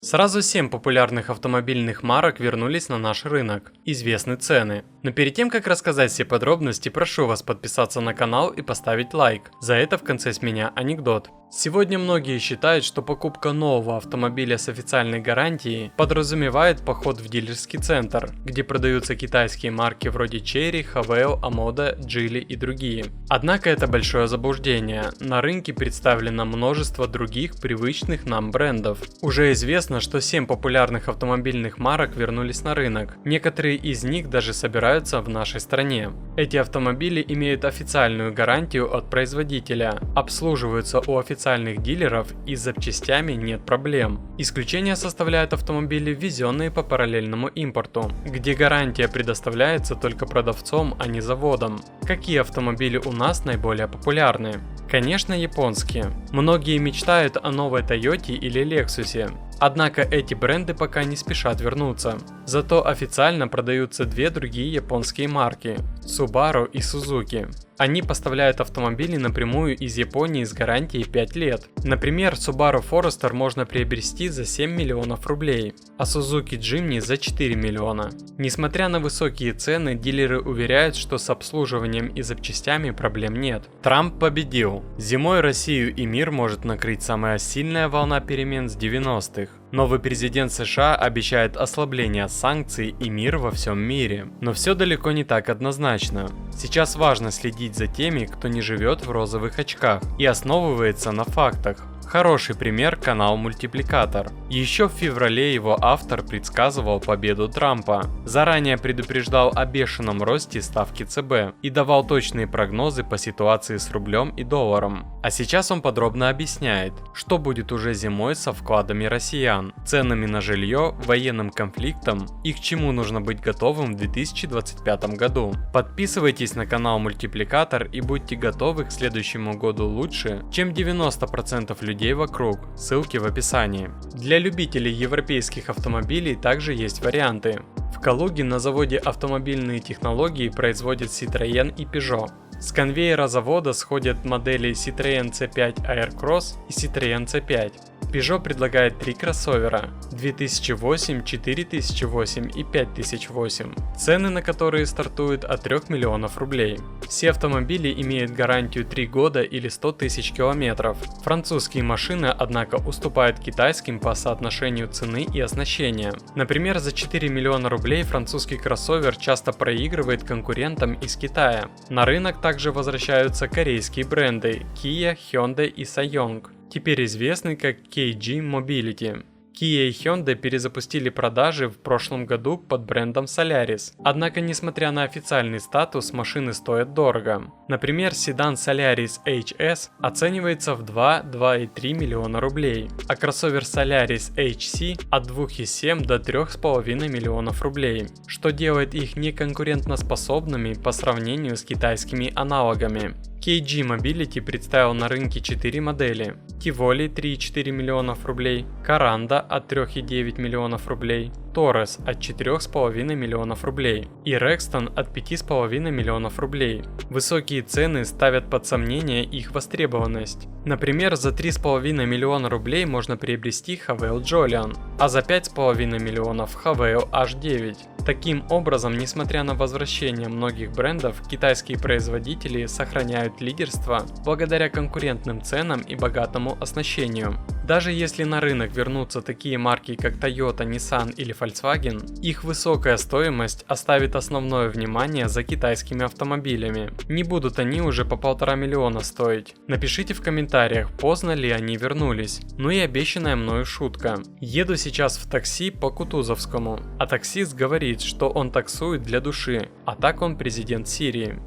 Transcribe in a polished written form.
Сразу 7 популярных автомобильных марок вернулись на наш рынок. Известны цены. Но перед тем, как рассказать все подробности, прошу вас подписаться на канал и поставить лайк. За это в конце с меня анекдот. Сегодня многие считают, что покупка нового автомобиля с официальной гарантией подразумевает поход в дилерский центр, где продаются китайские марки вроде Chery, Haveo, Amoda, Geely и другие. Однако это большое заблуждение. На рынке представлено множество других привычных нам брендов. Уже известно, что 7 популярных автомобильных марок вернулись на рынок. Некоторые из них даже собираются в нашей стране. Эти автомобили имеют официальную гарантию от производителя, обслуживаются у официальных дилеров и с запчастями нет проблем. Исключение составляют автомобили, ввезенные по параллельному импорту, где гарантия предоставляется только продавцом, а не заводом. Какие автомобили у нас наиболее популярны? Конечно, японские. Многие мечтают о новой Toyota или Lexus. Однако эти бренды пока не спешат вернуться. Зато официально продаются две другие японские марки – Subaru и Suzuki. Они поставляют автомобили напрямую из Японии с гарантией 5 лет. Например, Subaru Forester можно приобрести за 7 миллионов рублей, а Suzuki Jimny за 4 миллиона. Несмотря на высокие цены, дилеры уверяют, что с обслуживанием и запчастями проблем нет. Трамп победил. Зимой Россию и мир может накрыть самая сильная волна перемен с 90-х. Новый президент США обещает ослабление санкций и мир во всем мире. Но все далеко не так однозначно. Сейчас важно следить за теми, кто не живет в розовых очках и основывается на фактах. Хороший пример – канал Мультипликатор. Еще в феврале его автор предсказывал победу Трампа, заранее предупреждал о бешеном росте ставки ЦБ и давал точные прогнозы по ситуации с рублем и долларом. А сейчас он подробно объясняет, что будет уже зимой со вкладами россиян, ценами на жилье, военным конфликтом и к чему нужно быть готовым в 2025 году. Подписывайтесь на канал Мультипликатор и будьте готовы к следующему году лучше, чем 90% людей вокруг, ссылки в описании. Для любителей европейских автомобилей также есть варианты. В Калуге на заводе автомобильные технологии производят Citroën и Peugeot. С конвейера завода сходят модели Citroën C5 Aircross и Citroën C5. Peugeot предлагает 3 кроссовера – 2008, 4008 и 5008, цены на которые стартуют от 3 миллионов рублей. Все автомобили имеют гарантию 3 года или 100 тысяч километров. Французские машины, однако, уступают китайским по соотношению цены и оснащения. Например, за 4 миллиона рублей французский кроссовер часто проигрывает конкурентам из Китая. На рынок также возвращаются корейские бренды Kia, Hyundai и Sanyong, теперь известный как KG Mobility. Kia и Hyundai перезапустили продажи в прошлом году под брендом Solaris. Однако, несмотря на официальный статус, машины стоят дорого. Например, седан Solaris HS оценивается в 2-2,3 миллиона рублей, а кроссовер Solaris HC от 2,7 до 3,5 миллионов рублей, что делает их неконкурентоспособными по сравнению с китайскими аналогами. KG Mobility представил на рынке 4 модели: Tivoli 3,4 миллионов рублей, Caranda от 3,9 миллионов рублей, Taurus от 4,5 миллионов рублей и Rexton от 5,5 миллионов рублей. Высокие цены ставят под сомнение их востребованность. Например, за 3,5 миллиона рублей можно приобрести Haveo Jolion, а за 5,5 миллионов Haveo H9. Таким образом, несмотря на возвращение многих брендов, китайские производители сохраняют лидерство благодаря конкурентным ценам и богатому оснащению. Даже если на рынок вернутся такие марки, как Toyota, Nissan или Volkswagen, их высокая стоимость оставит основное внимание за китайскими автомобилями. Не будут они уже по 1,5 миллиона стоить. Напишите в комментариях, поздно ли они вернулись. Ну и обещанная мною шутка. Еду сейчас в такси по Кутузовскому, а таксист говорит, что он таксует для души, а так он президент Сирии.